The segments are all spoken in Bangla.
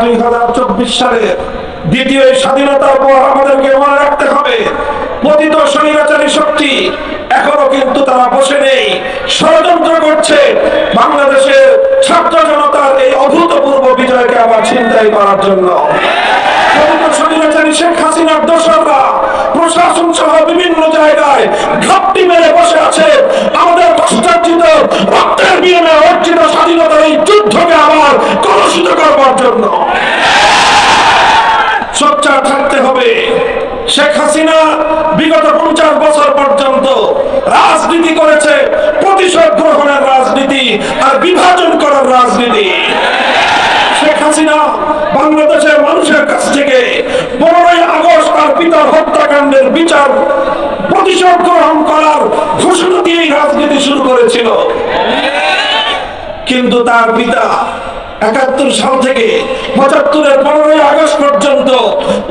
2024 সালের দ্বিতীয় স্বাধীনতার পর আমাদেরকে মনে রাখতে হবে, পতিত স্বৈরাচারী শক্তি এখনো কিন্তু তারা বসে নেই, ষড়যন্ত্র করছে বাংলাদেশের ছাত্র জনতার এই অভূতপূর্ব বিজয়কে আবার ছিনতাই করার জন্য। পতিত স্বৈরাচারী শেখ হাসিনার দোসররা প্রশাসন সহ বিভিন্ন জায়গায় ঘাপটি মেরে বসে আছে আমাদের কষ্টার্জিত রক্তের বিনিময়ে অর্জিত স্বাধীনতার এই যুদ্ধকে আবার কলুষিত করবার জন্য। সোচ্চার থাকতে হবে। শেখ হাসিনা বিগত 50 বছর পর্যন্ত রাজনীতি করেছে প্রতিশোধ গ্রহণের রাজনীতি আর বিভাজন করার রাজনীতি। শেখ হাসিনা বাংলাদেশের মানুষের কাছ থেকে 15ই আগস্ট তার পিতার হত্যাকাণ্ডের বিচার প্রতিশোধ গ্রহণ করার ঘোষণা দিয়েই রাজনীতি শুরু করেছিল। কিন্তু তার পিতা 71 সাল থেকে 75-এর 15ই আগস্ট পর্যন্ত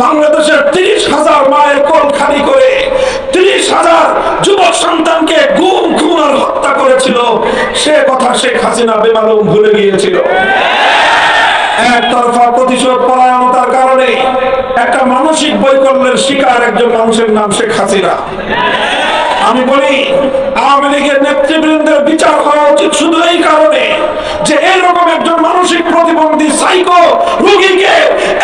বাংলাদেশের 30,000 মায়ের কোল খালি করে 30,000 যুবক সন্তানকে গুম খুন আর হত্যা করেছিল। সে কথা শেখ হাসিনা বেমালুম ভুলে গিয়েছিল। একতরফা প্রতিশোধ পরায়ণতার কারণে একটা মানসিক বৈকল্যের শিকার একজন মানুষের নাম শেখ হাসিনা। আমি বলি, আওয়ামী লীগের নেতৃবৃন্দের বিচার হওয়া উচিত শুধু এই কারণে যে এইরকম একজন মানসিক প্রতিবন্ধী সাইকো রোগীকে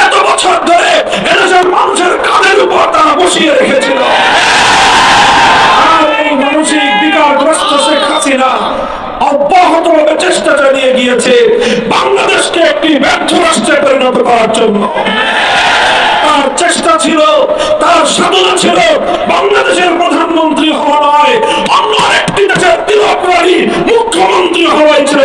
এত বছর ধরে এদেশের মানুষের কাঁধের উপর তারা বসিয়ে রেখেছিল। আর এই মানসিক বিকারগ্রস্ত শেখ হাসিনা অব্যাহতভাবে চেষ্টা চালিয়ে গিয়েছে বাংলাদেশকে একটি ব্যর্থ রাষ্ট্রে পরিণত করার জন্য। তার চেষ্টা ছিল, তার সাধনা ছিল বাংলাদেশের প্রধানমন্ত্রী হওয়া নয়, অন্য আরেকটি দেশের তিলকরানী মুখ্যমন্ত্রী হওয়াই ছিল।